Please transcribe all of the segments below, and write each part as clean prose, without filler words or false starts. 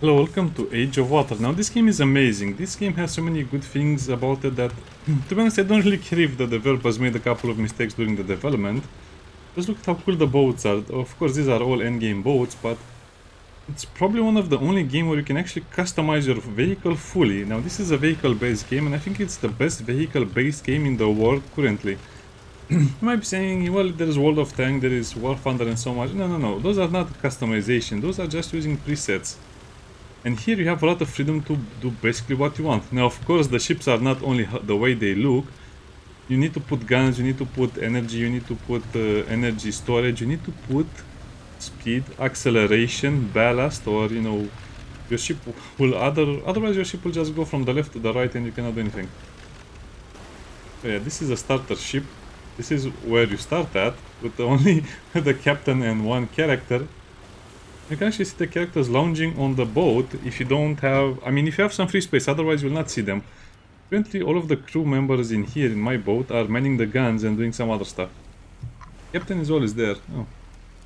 Hello, welcome to Age of Water. Now, this game is amazing. This game has so many good things about it that, to be honest, I don't really care if the developers made a couple of mistakes during the development. Just look at how cool the boats are. Of course, these are all endgame boats, but it's probably one of the only games where you can actually customize your vehicle fully. Now, this is a vehicle-based game, and I think it's the best vehicle-based game in the world currently. You might be saying, well, there is World of Tanks, there is War Thunder, and so much. No. Those are not customization. Those are just using presets. And here you have a lot of freedom to do basically what you want. Now, of course, the ships are not only the way they look. You need to put guns, you need to put energy, you need to put energy storage, you need to put speed, acceleration, ballast, or, your ship will otherwise your ship will just go from the left to the right and you cannot do anything. So yeah, this is a starter ship. This is where you start at, with only the captain and one character. You can actually see the characters lounging on the boat if you don't have... I mean, if you have some free space, otherwise you'll not see them. Currently, all of the crew members in here, in my boat, are manning the guns and doing some other stuff. Captain is always there. Oh,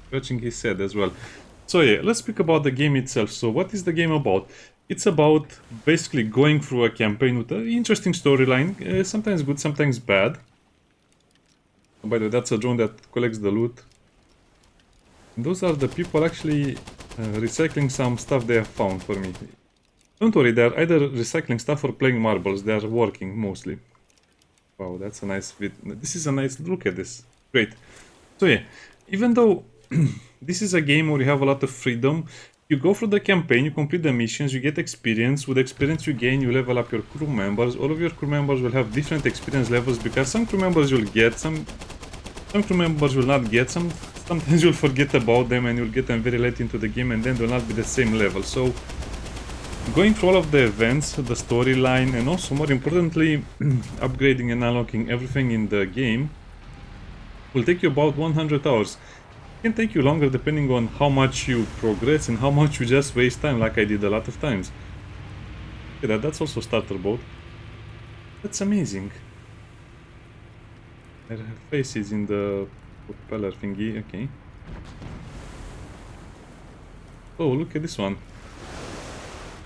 scratching his head as well. So yeah, let's speak about the game itself. So what is the game about? It's about basically going through a campaign with an interesting storyline. Sometimes good, sometimes bad. Oh, by the way, that's a drone that collects the loot. Those are the people actually recycling some stuff they have found for me. Don't worry, they're either recycling stuff or playing marbles. They're working mostly. Wow, that's a nice vid. This is a nice look at this. Great. So yeah, even though this is a game where you have a lot of freedom, you go through the campaign, you complete the missions, you get experience. With experience you gain, you level up your crew members. All of your crew members will have different experience levels because some crew members will get, some crew members will not get, sometimes you'll forget about them and you'll get them very late into the game and then they'll not be the same level. So going through all of the events, the storyline, and also more importantly upgrading and unlocking everything in the game will take you about 100 hours. It can take you longer depending on how much you progress and how much you just waste time, like I did a lot of times. Okay, that's also starter boat. That's amazing. Her face is in the propeller thingy, okay. Oh, look at this one.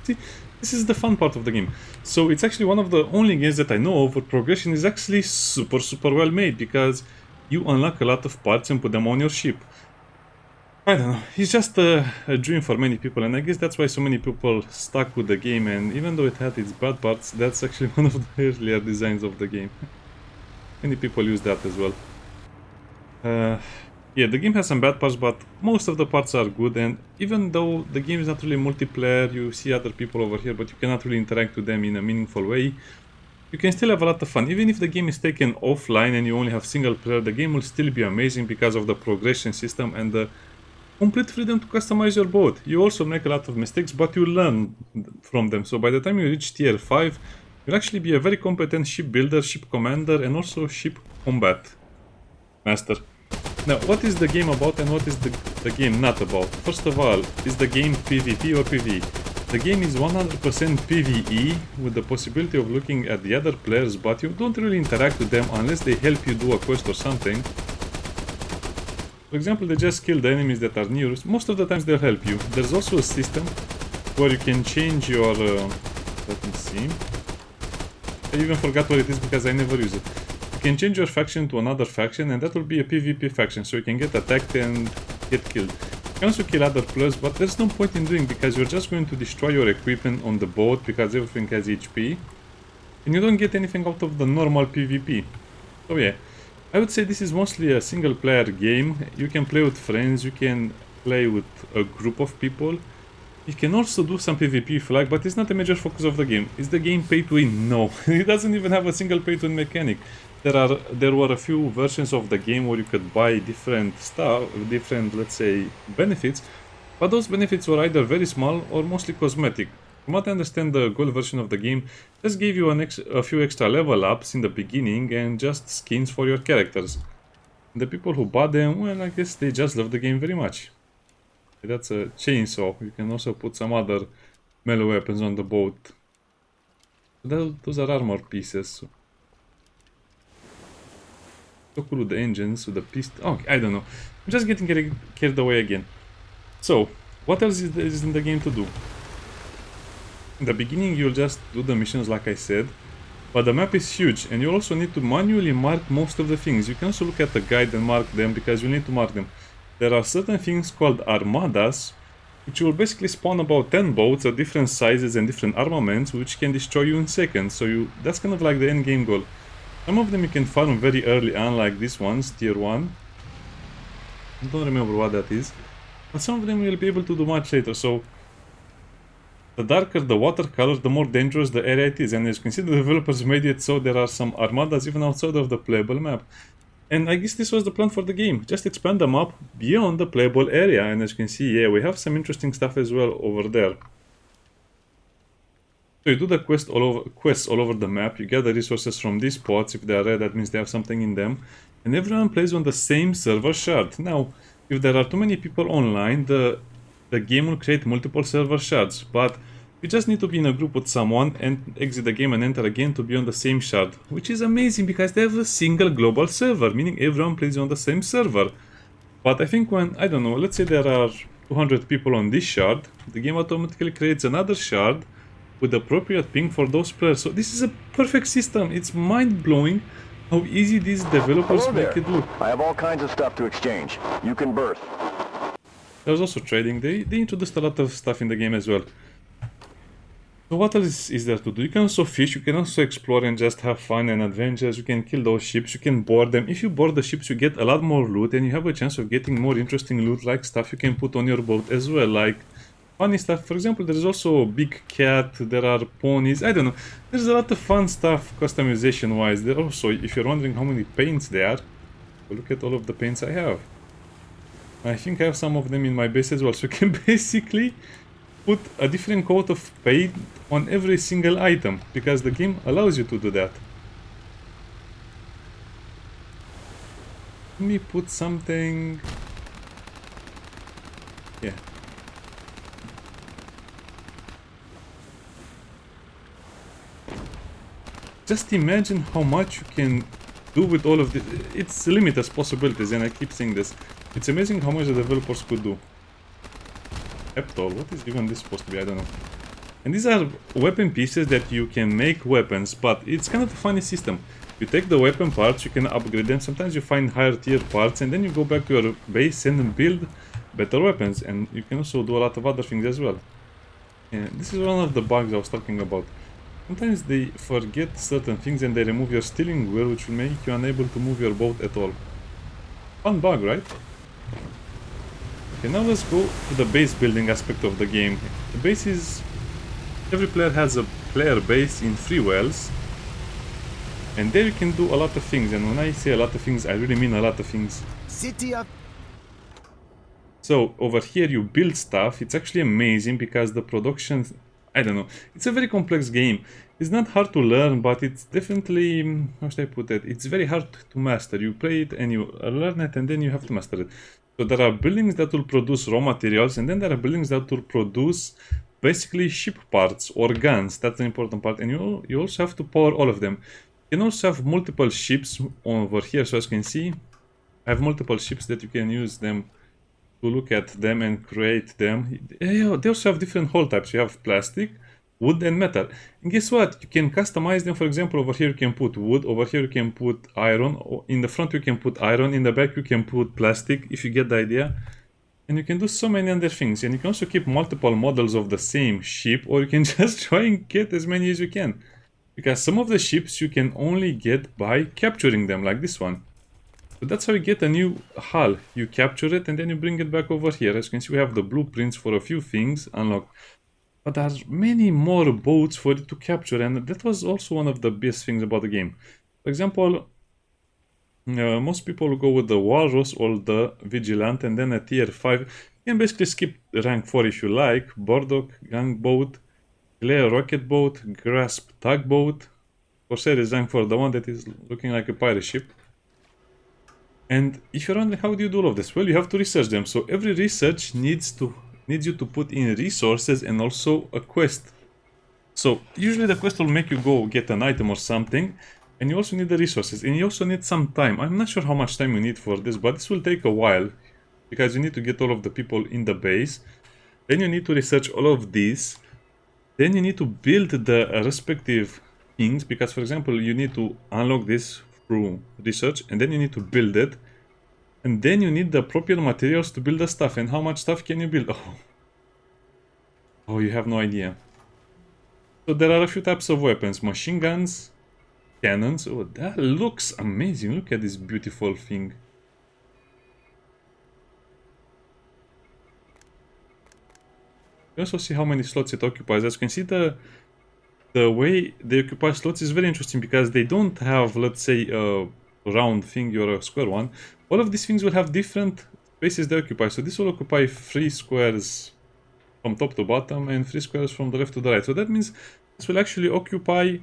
See, this is the fun part of the game. So it's actually one of the only games that I know of where progression is actually super well made, because you unlock a lot of parts and put them on your ship. I don't know, it's just a dream for many people, and I guess that's why so many people stuck with the game, and even though it had its bad parts, that's actually one of the earlier designs of the game. Many people use that as well. Yeah, the game has some bad parts, but most of the parts are good, and even though the game is not really multiplayer, you see other people over here, but you cannot really interact with them in a meaningful way, you can still have a lot of fun. Even if the game is taken offline and you only have single player, the game will still be amazing because of the progression system and the complete freedom to customize your boat. You also make a lot of mistakes, but you learn from them, so by the time you reach tier 5, you'll actually be a very competent ship builder, ship commander, and also ship combat master. Now, what is the game about and what is the game not about? First of all, is the game PvP or PvE? The game is 100% PvE, with the possibility of looking at the other players, but you don't really interact with them unless they help you do a quest or something. For example, they just kill the enemies that are near. Most of the times they'll help you. There's also a system where you can change your... let me see. I even forgot what it is because I never use it. You can change your faction to another faction, and that will be a PvP faction, so you can get attacked and get killed. You can also kill other players, but there's no point in doing, because you're just going to destroy your equipment on the boat because everything has HP. And you don't get anything out of the normal PvP. So yeah. I would say this is mostly a single player game. You can play with friends, you can play with a group of people. You can also do some PvP if you like, but it's not a major focus of the game. Is the game pay to win? No. It doesn't even have a single pay to win mechanic. There were a few versions of the game where you could buy different stuff, let's say, benefits, but those benefits were either very small or mostly cosmetic. From what I understand, the gold version of the game just gave you a few extra level ups in the beginning and just skins for your characters. The people who bought them, well, I guess they just love the game very much. That's a chainsaw. You can also put some other melee weapons on the boat. Those are armor pieces. So cool with the engines, with the piston. Oh, I don't know. I'm just getting carried away again. So, what else is in the game to do? In the beginning, you'll just do the missions like I said, but the map is huge, and you also need to manually mark most of the things. You can also look at the guide and mark them, because you need to mark them. There are certain things called armadas, which will basically spawn about 10 boats of different sizes and different armaments, which can destroy you in seconds. So that's kind of like the end game goal. Some of them you can farm very early on, like these ones, tier 1. I don't remember what that is. But some of them you'll be able to do much later. So the darker the watercolor, the more dangerous the area it is. And as you can see, the developers made it so there are some armadas even outside of the playable map. And I guess this was the plan for the game. Just expand the map beyond the playable area. And as you can see, yeah, we have some interesting stuff as well over there. So you do the quests all over the map. You get the resources from these pots. If they are red, that means they have something in them. And everyone plays on the same server shard. Now, if there are too many people online, the game will create multiple server shards. But you just need to be in a group with someone and exit the game and enter again to be on the same shard. Which is amazing because they have a single global server, meaning everyone plays on the same server. But I think when, I don't know, let's say there are 200 people on this shard, the game automatically creates another shard with appropriate ping for those players. So this is a perfect system. It's mind-blowing how easy these developers make it look. I have all kinds of stuff to exchange. You can berth. There's also trading. They introduced a lot of stuff in the game as well. So what else is there to do? You can also fish, you can also explore and just have fun and adventures. You can kill those ships, you can board them. If you board the ships, you get a lot more loot and you have a chance of getting more interesting loot, like stuff you can put on your boat as well, like funny stuff. For example, there is also a big cat, there are ponies, I don't know. There's a lot of fun stuff customization wise. There also, if you're wondering how many paints there are, look at all of the paints I have. I think I have some of them in my base as well, so you can basically put a different coat of paint on every single item, because the game allows you to do that. Let me put something... yeah. Just imagine how much you can do with all of this. It's limitless possibilities, and I keep saying this. It's amazing how much the developers could do. Eptol, what is even this supposed to be? I don't know. And these are weapon pieces that you can make weapons, but it's kind of a funny system. You take the weapon parts, you can upgrade them. Sometimes you find higher tier parts, and then you go back to your base and build better weapons. And you can also do a lot of other things as well. And this is one of the bugs I was talking about. Sometimes they forget certain things and they remove your steering wheel, which will make you unable to move your boat at all. Fun bug, right? Okay, now let's go to the base building aspect of the game. The base is... every player has a player base in 3 wells. And there you can do a lot of things. And when I say a lot of things, I really mean a lot of things. City up. So, over here you build stuff. It's actually amazing because the production... I don't know. It's a very complex game. It's not hard to learn, but it's definitely... how should I put it? It's very hard to master. You play it and you learn it and then you have to master it. So there are buildings that will produce raw materials, and then there are buildings that will produce basically ship parts or guns. That's the important part. And you also have to power all of them. You can also have multiple ships over here. So as you can see, I have multiple ships that you can use them to look at them and create them. They also have different hull types. You have plastic, wood and metal. And guess what? You can customize them. For example, over here you can put wood, over here you can put iron, in the front you can put iron, in the back you can put plastic, if you get the idea. And you can do so many other things. And you can also keep multiple models of the same ship, or you can just try and get as many as you can. Because some of the ships you can only get by capturing them, like this one. So that's how you get a new hull. You capture it and then you bring it back over here. As you can see, we have the blueprints for a few things unlocked. But there are many more boats for it to capture, and that was also one of the best things about the game. For example, most people go with the Walrus or the Vigilant, and then at tier 5, you can basically skip rank 4 if you like. Burdock, Gangboat, Clay Rocket Boat, Grasp Tugboat. Corsair is rank 4, the one that is looking like a pirate ship. And if you're wondering how do you do all of this, well, you have to research them. So every research needs you to put in resources and also a quest. So usually the quest will make you go get an item or something, and you also need the resources, and you also need some time. I'm not sure how much time you need for this, but this will take a while because you need to get all of the people in the base. Then you need to research all of these. Then you need to build the respective things, because for example, you need to unlock this through research, and then you need to build it. And then you need the appropriate materials to build the stuff. And how much stuff can you build? Oh, you have no idea. So there are a few types of weapons. Machine guns, cannons. Oh, that looks amazing. Look at this beautiful thing. You also see how many slots it occupies. As you can see, the way they occupy slots is very interesting, because they don't have, let's say, a round thing or a square one. All of these things will have different spaces they occupy. So this will occupy 3 squares from top to bottom and 3 squares from the left to the right. So that means this will actually occupy,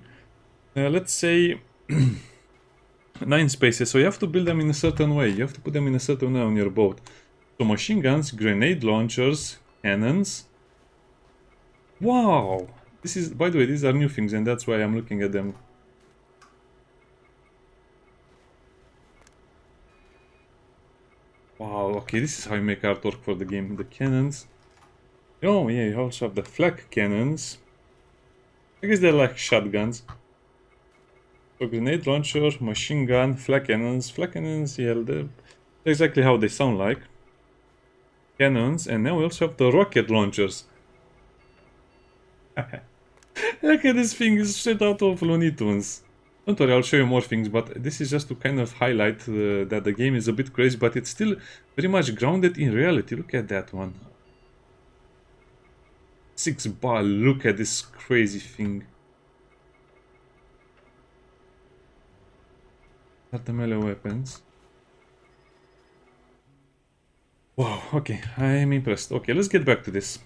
let's say, 9 spaces. So you have to build them in a certain way. You have to put them in a certain way on your boat. So machine guns, grenade launchers, cannons. Wow! This is, by the way, these are new things, and that's why I'm looking at them. Wow, okay, this is how you make artwork for the game. The cannons. Oh, yeah, you also have the flak cannons. I guess they're like shotguns. So grenade launcher, machine gun, flak cannons. Flak cannons, yeah, they're exactly how they sound like. Cannons, and now we also have the rocket launchers. Look at this thing, it's straight out of Looney Tunes. Don't worry, I'll show you more things, but this is just to kind of highlight that the game is a bit crazy, but it's still very much grounded in reality. Look at that one. 6 bar, look at this crazy thing. Are the melee weapons. Wow, okay, I'm impressed. Okay, let's get back to this.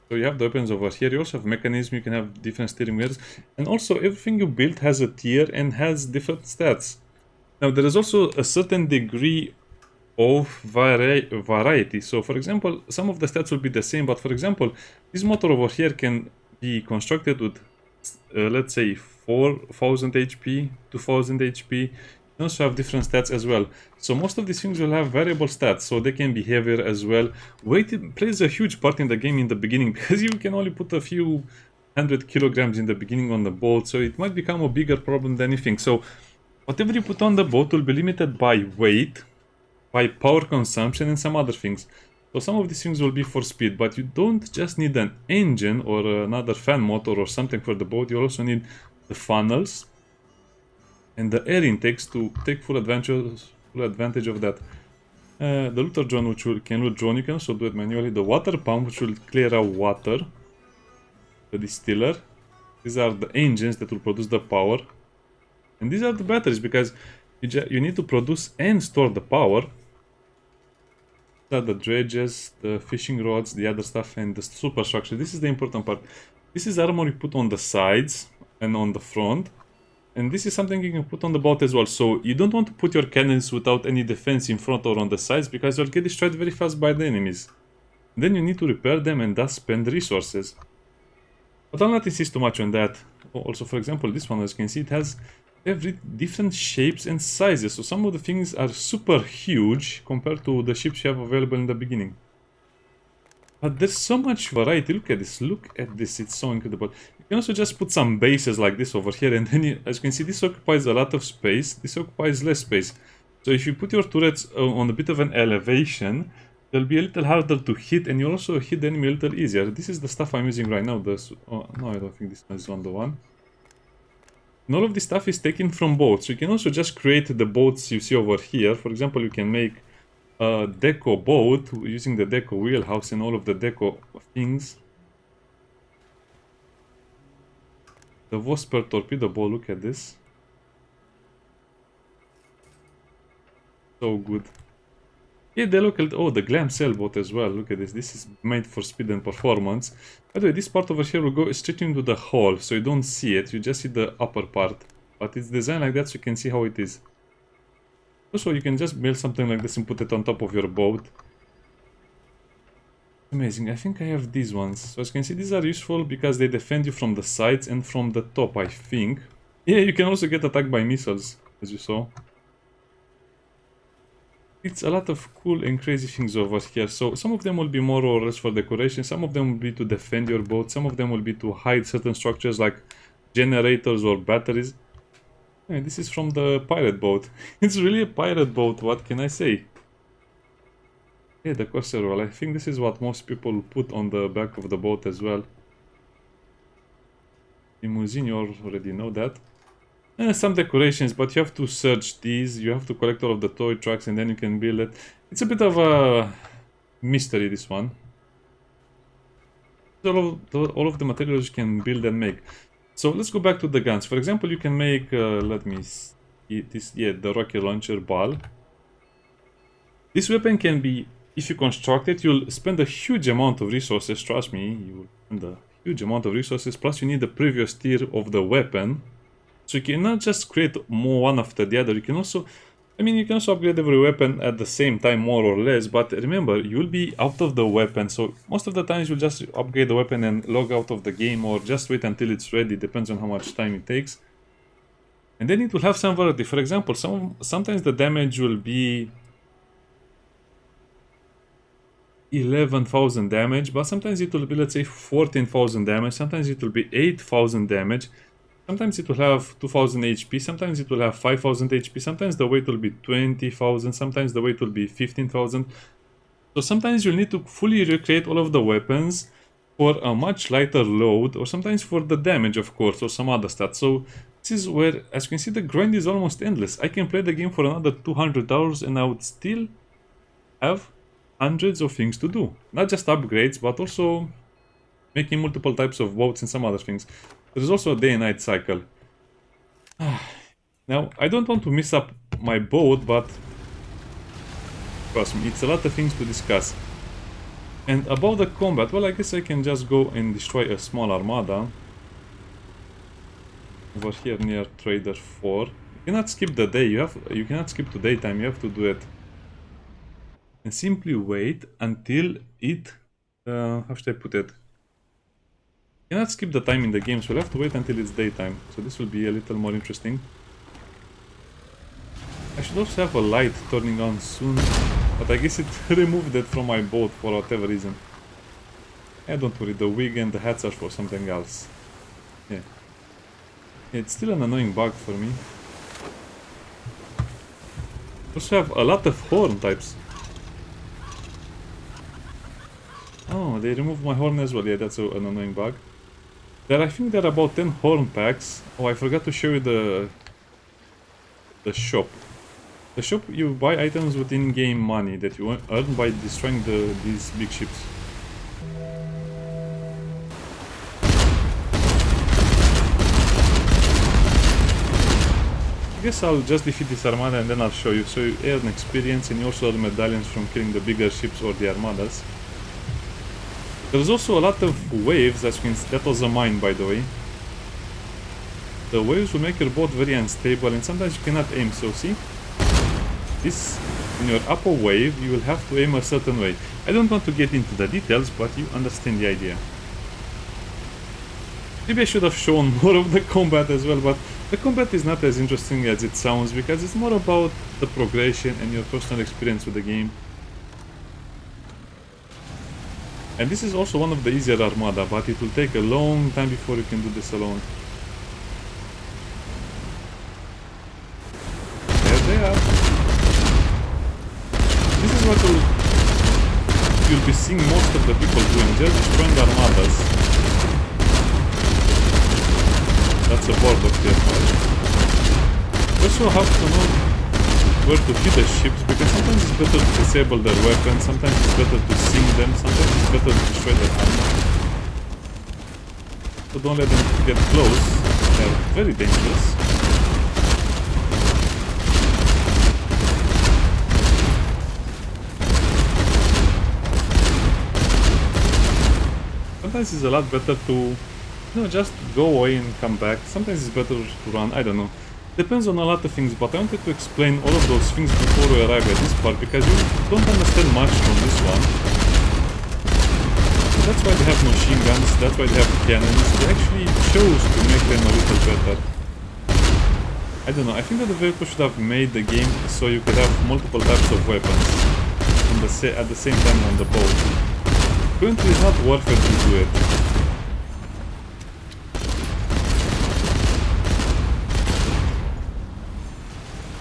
So you have the weapons over here, you also have mechanism, you can have different steering wheels, and also everything you build has a tier and has different stats. Now there is also a certain degree of variety. So for example, some of the stats will be the same, but for example, this motor over here can be constructed with, let's say, 4000 HP, 2000 HP. You also have different stats as well. So most of these things will have variable stats, so they can be heavier as well. Weight plays a huge part in the game in the beginning, because you can only put a few 100 kilograms in the beginning on the boat, so it might become a bigger problem than you think. So whatever you put on the boat will be limited by weight, by power consumption, and some other things. So some of these things will be for speed, but you don't just need an engine or another fan motor or something for the boat. You also need the funnels and the air intakes to take full advantage of that. The looter drone, which can loot drone, you can also do it manually. The water pump, which will clear out water. The distiller. These are the engines that will produce the power. And these are the batteries, because you need to produce and store the power. These are the dredges, the fishing rods, the other stuff, and the superstructure. This is the important part. This is armor you put on the sides and on the front. And this is something you can put on the boat as well. So you don't want to put your cannons without any defense in front or on the sides, because you'll get destroyed very fast by the enemies. Then you need to repair them and thus spend resources. But I'll not insist too much on that. Also, for example, this one, as you can see, it has every different shapes and sizes. So some of the things are super huge compared to the ships you have available in the beginning. But there's so much variety. Look at this. Look at this. It's so incredible. You can also just put some bases like this over here, and then as you can see, this occupies a lot of space. This occupies less space. So if you put your turrets on a bit of an elevation, they'll be a little harder to hit, and you'll also hit the enemy a little easier. This is the stuff I'm using right now. No, I don't think this one is on the one. And all of this stuff is taken from boats. So you can also just create the boats you see over here. For example, you can make a deco boat using the deco wheelhouse and all of the deco things. The Vosper torpedo boat, look at this. So good. Yeah, the local, oh, the glam sailboat as well. Look at this. This is made for speed and performance. By the way, this part over here will go straight into the hull, so you don't see it. You just see the upper part. But it's designed like that so you can see how it is. Also, you can just build something like this and put it on top of your boat. Amazing. I think I have these ones. So as you can see, these are useful because they defend you from the sides and from the top, I think. Yeah, you can also get attacked by missiles, as you saw. it's a lot of cool and crazy things over here. So some of them will be more or less for decoration, some of them will be to defend your boat, some of them will be to hide certain structures like generators or batteries. And this is from the pirate boat. It's really a pirate boat, what can I say? Yeah, the corsair wall. I think this is what most people put on the back of the boat as well. Limousine, you already know that. Some decorations, but you have to search these. You have to collect all of the toy trucks and then you can build it. It's a bit of a mystery, this one. All of the materials you can build and make. So let's go back to the guns. For example, you can make, let me see this, yeah, the rocket launcher ball. This weapon can be, if you construct it, you'll spend a huge amount of resources, trust me, you will spend a huge amount of resources, plus you need the previous tier of the weapon. So you cannot just create more one after the other, you can also, you can also upgrade every weapon at the same time, more or less, but remember, you'll be out of the weapon, so most of the times you'll just upgrade the weapon and log out of the game, or just wait until it's ready, depends on how much time it takes. And then it will have some variety. For example, sometimes the damage will be 11,000 damage, but sometimes it will be, let's say, 14,000 damage, sometimes it will be 8,000 damage, sometimes it will have 2,000 HP, sometimes it will have 5,000 HP, sometimes the weight will be 20,000, sometimes the weight will be 15,000. So sometimes you'll need to fully recreate all of the weapons for a much lighter load, or sometimes for the damage, of course, or some other stats. So this is where, as you can see, the grind is almost endless. I can play the game for another 200 hours and I would still have hundreds of things to do. Not just upgrades, but also making multiple types of boats and some other things. There's also a day and night cycle. Now, I don't want to mess up my boat, but trust me, it's a lot of things to discuss. And about the combat, well, I guess I can just go and destroy a small armada. Over here near Trader 4. You cannot skip the day, you cannot skip to daytime, you have to do it. And simply wait until it, how should I put it? You cannot skip the time in the game, so we'll have to wait until it's daytime. So this will be a little more interesting. I should also have a light turning on soon, but I guess it removed it from my boat for whatever reason. Yeah, don't worry, the wig and the hats are for something else. Yeah. It's still an annoying bug for me. Also have a lot of horn types. Oh, they removed my horn as well. Yeah, that's an annoying bug. I think there are about 10 horn packs. Oh, I forgot to show you the shop. The shop, you buy items with in-game money that you earn by destroying these big ships. I guess I'll just defeat this armada and then I'll show you. So you earn experience and you also earn medallions from killing the bigger ships or the armadas. There's also a lot of waves, as you can see. That was a mine, by the way. The waves will make your boat very unstable and sometimes you cannot aim, so see? This, in your upper wave, you will have to aim a certain way. I don't want to get into the details, but you understand the idea. Maybe I should have shown more of the combat as well, but the combat is not as interesting as it sounds because it's more about the progression and your personal experience with the game. And this is also one of the easier armada, but it will take a long time before you can do this alone. There they are. This is what you'll be seeing most of the people doing, just destroying armadas. That's a board of here. You also have to know where to hit the ships, because sometimes it's better to disable their weapons, sometimes it's better to sink them, sometimes it's better to destroy their armor. So don't let them get close, they're very dangerous. Sometimes it's a lot better to, just go away and come back. Sometimes it's better to run, I don't know. Depends on a lot of things, but I wanted to explain all of those things before we arrive at this part, because you don't understand much from this one. That's why they have machine guns, that's why they have cannons. They actually chose to make them a little better. I don't know, I think that the developer should have made the game so you could have multiple types of weapons on at the same time on the boat. Currently it's not worth it to do it.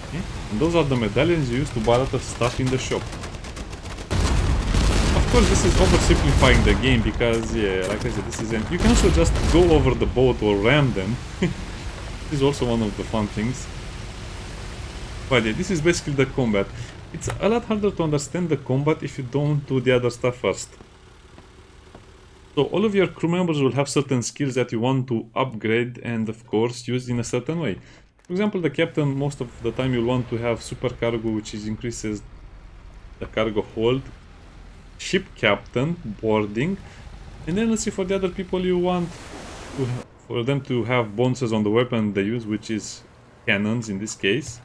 Okay. And those are the medallions you use to buy a lot of stuff in the shop. Of course this is oversimplifying the game because, yeah, like I said, this is you can also just go over the boat or ram them. This is also one of the fun things. But yeah, this is basically the combat. It's a lot harder to understand the combat if you don't do the other stuff first. So all of your crew members will have certain skills that you want to upgrade and of course use in a certain way. For example, the captain, most of the time you'll want to have super cargo, which increases the cargo hold. Ship captain, boarding. And then let's see, for the other people you want to for them to have bonuses on the weapon they use, which is cannons in this case.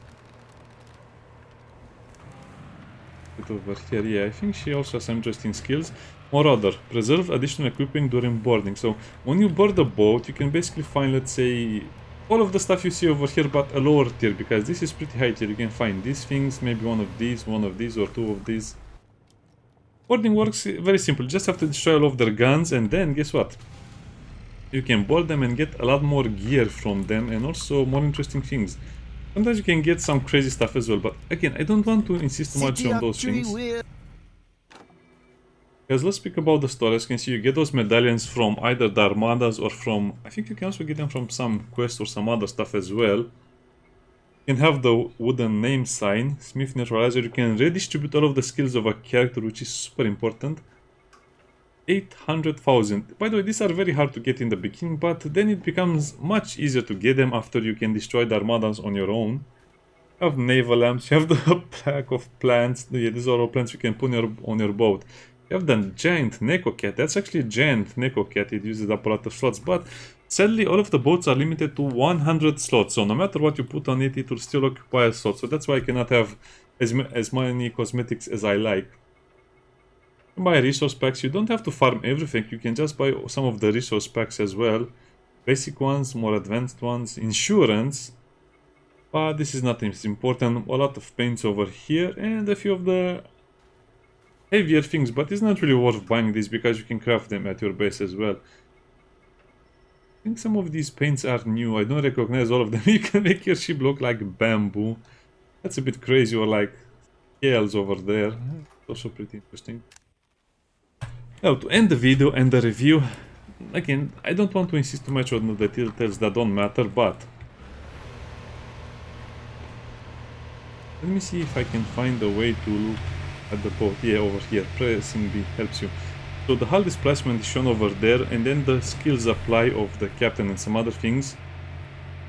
Put over here, yeah, I think she also has some interesting skills. Or rather, preserve additional equipping during boarding. So when you board a boat, you can basically find, let's say, all of the stuff you see over here, but a lower tier, because this is pretty high tier. You can find these things, maybe one of these, or two of these. Boarding works very simple. You just have to destroy all of their guns, and then guess what? You can board them and get a lot more gear from them, and also more interesting things. Sometimes you can get some crazy stuff as well, but again, I don't want to insist too much on those things. Because let's speak about the story. As you can see, you get those medallions from either the armadas or from... I think you can also get them from some quest or some other stuff as well. You can have the wooden name sign, Smith Neutralizer. You can redistribute all of the skills of a character, which is super important. 800,000. By the way, these are very hard to get in the beginning, but then it becomes much easier to get them after you can destroy the armadas on your own. You have naval lamps, you have the pack of plants. Yeah, these are all plants you can put on your boat. You have the giant Neko Cat. That's actually a giant Neko Cat. It uses up a lot of slots, but sadly all of the boats are limited to 100 slots. So no matter what you put on it, it will still occupy a slot. So that's why I cannot have as many cosmetics as I like. You buy resource packs. You don't have to farm everything. You can just buy some of the resource packs as well. Basic ones, more advanced ones, insurance. But this is not as important. A lot of paints over here and a few of the heavier things, but it's not really worth buying these because you can craft them at your base as well. I think some of these paints are new. I don't recognize all of them. You can make your ship look like bamboo. That's a bit crazy, or like scales over there. It's also pretty interesting. Now, to end the video and the review, again, I don't want to insist too much on the details that don't matter, but let me see if I can find a way to look at the boat. Yeah, over here, pressing B helps you. So the hull displacement is shown over there, and then the skills apply of the captain and some other things.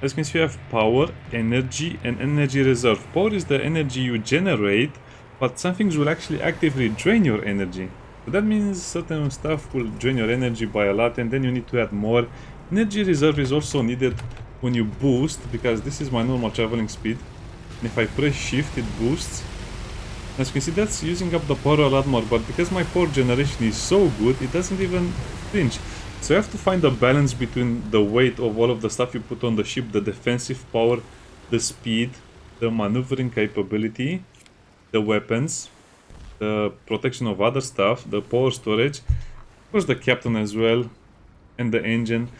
As you can see, you have power, energy, and energy reserve. Power is the energy you generate, but some things will actually actively drain your energy. So that means certain stuff will drain your energy by a lot, and then you need to add more. Energy reserve is also needed when you boost, because this is my normal traveling speed. And if I press shift, it boosts. As you can see, that's using up the power a lot more, but because my power generation is so good, it doesn't even flinch. So you have to find a balance between the weight of all of the stuff you put on the ship, the defensive power, the speed, the maneuvering capability, the weapons, the protection of other stuff, the power storage, of course the captain as well, and the engine.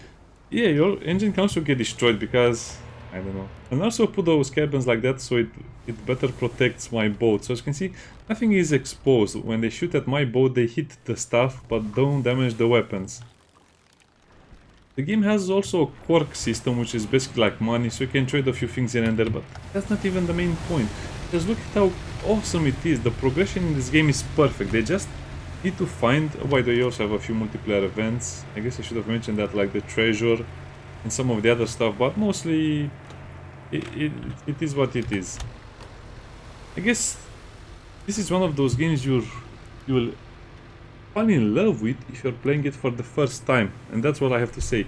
Yeah, your engine can also get destroyed because, I don't know. And also put those cabins like that so it better protects my boat. So as you can see, nothing is exposed. When they shoot at my boat, they hit the stuff but don't damage the weapons. The game has also a quirk system, which is basically like money, so you can trade a few things here and there, but that's not even the main point. Just look at how awesome it is. The progression in this game is perfect. They just need to find... Oh, by the way, you also have a few multiplayer events. I guess I should have mentioned that, like the treasure and some of the other stuff, but mostly it is what it is. I guess this is one of those games you will fall in love with if you're playing it for the first time, and that's what I have to say.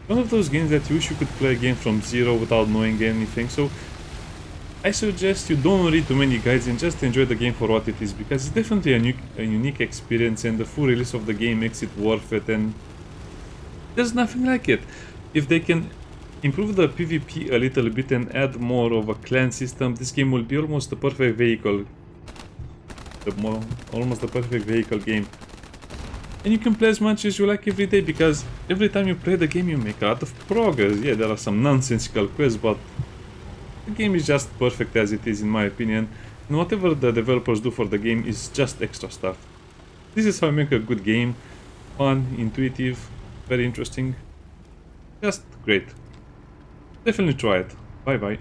One of those games that you wish you could play again from zero without knowing anything, so I suggest you don't read too many guides and just enjoy the game for what it is, because it's definitely a unique experience, and the full release of the game makes it worth it, and there's nothing like it. If they can improve the PvP a little bit and add more of a clan system, this game will be almost the perfect vehicle. Almost the perfect vehicle game. And you can play as much as you like every day, because every time you play the game you make a lot of progress. Yeah, there are some nonsensical quests, but the game is just perfect as it is in my opinion. And whatever the developers do for the game is just extra stuff. This is how I make a good game. Fun, intuitive, very interesting. Just great. Definitely try it. Bye bye.